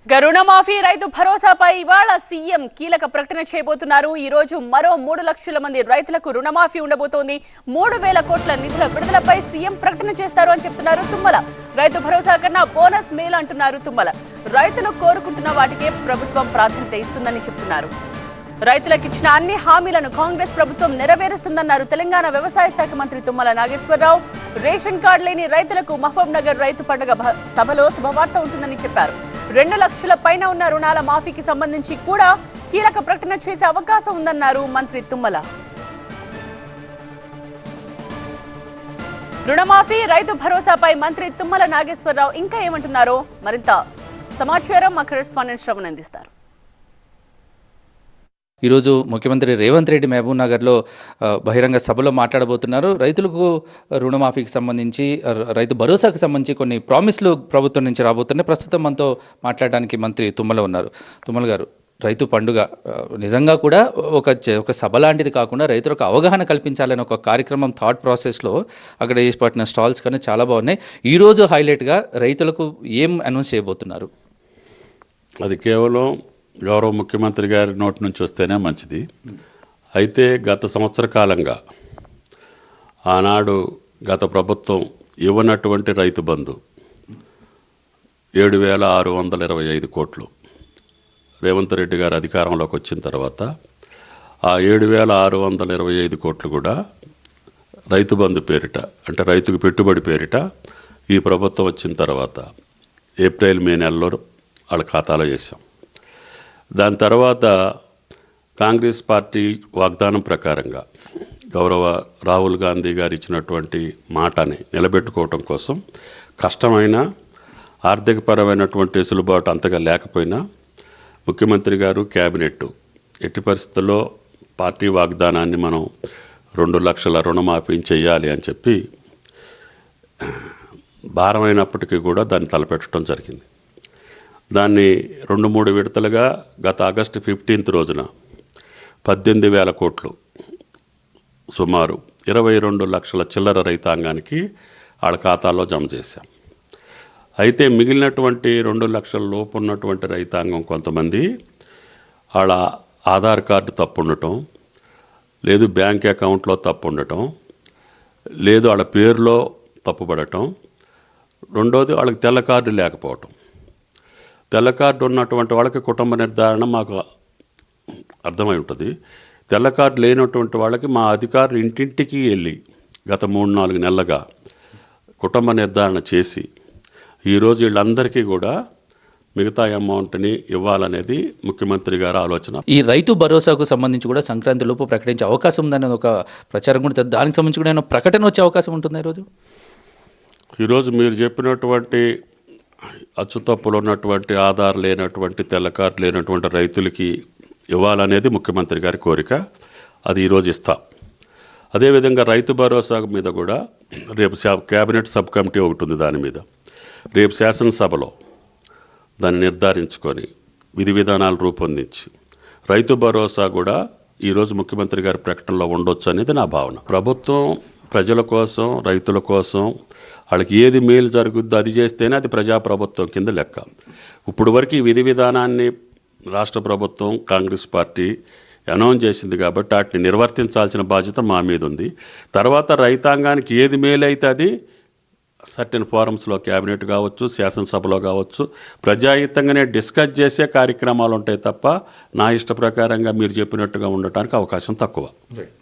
రుణమాఫీ రైతు భరోసాపై ఇవాళ సీఎం కీలక ప్రకటన చేయబోతున్నారు. ఈ రోజు మరో 3 లక్షల మంది రైతులకు రుణమాఫీ ఉండబోతోంది. 3,000 కోట్ల నిధుల విడుదలపై సీఎం ప్రకటన చేస్తారు అని చెప్తున్నారు తుమ్మల. రైతు భరోసా కన్నా బోనస్ మేలు అంటున్నారు తుమ్మల. రైతులు కోరుకుంటున్న వాటికే ప్రభుత్వం ప్రాధాన్యత ఇస్తుందని చెప్తున్నారు. రైతులకు ఇచ్చిన అన్ని హామీలను కాంగ్రెస్ ప్రభుత్వం నెరవేరుస్తుందన్నారు తెలంగాణ వ్యవసాయ శాఖ మంత్రి తుమ్మల నాగేశ్వరరావు. రేషన్ కార్డు లేని రైతులకు మహబూబ్ నగర్ రైతు పండుగ సభలో శుభవార్త ఉంటుందని చెప్పారు. 2 లక్షల పైన ఉన్న రుణాల మాఫీకి సంబంధించి కూడా కీలక ప్రకటన చేసే అవకాశం ఉందన్నారు మంత్రి తుమ్మల. రుణమాఫీ రైతు భరోసాపై మంత్రి తుమ్మల నాగేశ్వరరావు ఇంకా ఏమంటున్నారో మరింత సమాచారం మా కరెస్పాండెంట్ శ్రవణ్ అందిస్తారు. ఈరోజు ముఖ్యమంత్రి రేవంత్ రెడ్డి మహబూబ్ నగర్లో బహిరంగ సభలో మాట్లాడబోతున్నారు. రైతులకు రుణమాఫీకి సంబంధించి, రైతు భరోసాకు సంబంధించి కొన్ని ప్రామిస్లు ప్రభుత్వం నుంచి రాబోతున్నాయి. ప్రస్తుతం మనతో మాట్లాడడానికి మంత్రి తుమ్మల ఉన్నారు. తుమ్మల గారు, రైతు పండుగ నిజంగా కూడా ఒక సభ లాంటిది కాకుండా రైతులకు అవగాహన కల్పించాలని ఒక కార్యక్రమం థాట్ ప్రాసెస్లో అక్కడ ఏర్పడిన స్టాల్స్ కానీ చాలా బాగున్నాయి. ఈరోజు హైలైట్గా రైతులకు ఏం అనౌన్స్ చేయబోతున్నారు? అది కేవలం గౌరవ ముఖ్యమంత్రి గారి నోటి నుంచి వస్తేనే మంచిది. అయితే గత సంవత్సర కాలంగా ఆనాడు గత ప్రభుత్వం ఇవ్వనటువంటి రైతు బంధు 7,625 కోట్లు రేవంత్ రెడ్డి గారు అధికారంలోకి వచ్చిన తర్వాత ఆ 7,625 కోట్లు కూడా రైతు బంధు పేరిట, అంటే రైతుకు పెట్టుబడి పేరిట ఈ ప్రభుత్వం వచ్చిన తర్వాత ఏప్రిల్ మే నెలలో వాళ్ళ ఖాతాలో వేసాం. దాని తర్వాత కాంగ్రెస్ పార్టీ వాగ్దానం ప్రకారంగా గౌరవ రాహుల్ గాంధీ గారు ఇచ్చినటువంటి మాటని నిలబెట్టుకోవటం కోసం కష్టమైన ఆర్థికపరమైనటువంటి వెసులుబాటు అంతగా లేకపోయినా ముఖ్యమంత్రి గారు క్యాబినెట్ ఎట్టి పరిస్థితుల్లో పార్టీ వాగ్దానాన్ని మనం 2 లక్షల రుణమాఫీ చేయాలి అని చెప్పి భారమైనప్పటికీ కూడా దాన్ని తలపెట్టడం జరిగింది. దాన్ని 2-3 విడతలుగా గత ఆగస్టు 15 రోజున 18,000 కోట్లు సుమారు 22 లక్షల చిల్లర రైతాంగానికి వాళ్ళ ఖాతాలో జమ చేశాం. అయితే మిగిలినటువంటి 2 లక్షల లోపు ఉన్నటువంటి రైతాంగం కొంతమంది వాళ్ళ ఆధార్ కార్డు తప్పు ఉండటం, లేదు బ్యాంక్ అకౌంట్లో తప్పు ఉండటం, లేదు వాళ్ళ పేరులో తప్పుపడటం, రెండోది వాళ్ళకి తెల్ల కార్డు లేకపోవటం. తెల్ల కార్డు ఉన్నటువంటి వాళ్ళకి కుటుంబ నిర్ధారణ మాకు అర్థమై ఉంటుంది. తెల్ల కార్డు లేనటువంటి వాళ్ళకి మా అధికారులు ఇంటింటికి వెళ్ళి గత 3-4 నెలలుగా కుటుంబ నిర్ధారణ చేసి ఈరోజు వీళ్ళందరికీ కూడా మిగతా అమౌంట్ని ఇవ్వాలనేది ముఖ్యమంత్రి గారి ఆలోచన. ఈ రైతు భరోసాకు సంబంధించి కూడా సంక్రాంతి లోపు ప్రకటించే అవకాశం ఉందనేది ఒక ప్రచారం కూడా, దానికి సంబంధించి కూడా ప్రకటన వచ్చే అవకాశం ఉంటుంది ఈరోజు మీరు చెప్పినటువంటి అచ్చుతప్పులు ఉన్నటువంటి ఆధార్ లేనటువంటి తెల్ల కార్డు లేనటువంటి రైతులకి ఇవ్వాలనేది ముఖ్యమంత్రి గారి కోరిక. అది ఈరోజు ఇస్తాం. అదేవిధంగా రైతు భరోసా మీద కూడా రేపు క్యాబినెట్ సబ్ కమిటీ ఒకటి ఉంది. దాని మీద రేపు శాసనసభలో దాన్ని నిర్ధారించుకొని విధి విధానాలు రూపొందించి రైతు భరోసా కూడా ఈరోజు ముఖ్యమంత్రి గారి ప్రకటనలో ఉండొచ్చు అనేది నా భావన. ప్రభుత్వం ప్రజల కోసం, రైతుల కోసం, వాళ్ళకి ఏది మేలు జరుగుద్దో అది చేస్తేనే అది ప్రజాప్రభుత్వం కింద లెక్క. ఇప్పుడు వరకు ఈ విధి విధానాన్ని రాష్ట్ర ప్రభుత్వం, కాంగ్రెస్ పార్టీ అనౌన్స్ చేసింది కాబట్టి వాటిని నిర్వర్తించాల్సిన బాధ్యత మా మీద ఉంది. తర్వాత రైతాంగానికి ఏది మేలు అయితే అది సర్టెన్ ఫోరమ్స్లో క్యాబినెట్ కావచ్చు, శాసనసభలో కావచ్చు, ప్రజాహితంగానే డిస్కస్ చేసే కార్యక్రమాలు ఉంటాయి తప్ప నా ఇష్ట ప్రకారంగా మీరు చెప్పినట్టుగా ఉండటానికి అవకాశం తక్కువ.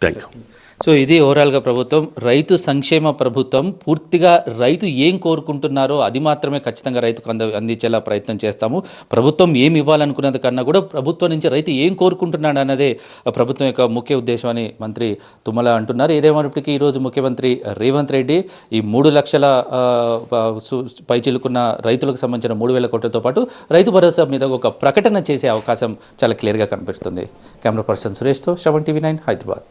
Thank you. సో ఇది ఓవరాల్గా ప్రభుత్వం రైతు సంక్షేమ ప్రభుత్వం. పూర్తిగా రైతు ఏం కోరుకుంటున్నారో అది మాత్రమే ఖచ్చితంగా రైతుకు అందించేలా ప్రయత్నం చేస్తాము. ప్రభుత్వం ఏమి ఇవ్వాలనుకున్నది కన్నా కూడా ప్రభుత్వం నుంచి రైతు ఏం కోరుకుంటున్నాడు అన్నదే ప్రభుత్వం యొక్క ముఖ్య ఉద్దేశం అని మంత్రి తుమ్మల అంటున్నారు. ఏదేమైనప్పటికీ ఈరోజు ముఖ్యమంత్రి రేవంత్ రెడ్డి ఈ 3 లక్షల పైచిలుకున్న రైతులకు సంబంధించిన 3,000 కోట్లతో పాటు రైతు భరోసా మీద ఒక ప్రకటన చేసే అవకాశం చాలా క్లియర్గా కనిపిస్తుంది. కెమెరా పర్సన్ సురేష్తో శ్రవణ్ టీవీ 9 హైదరాబాద్.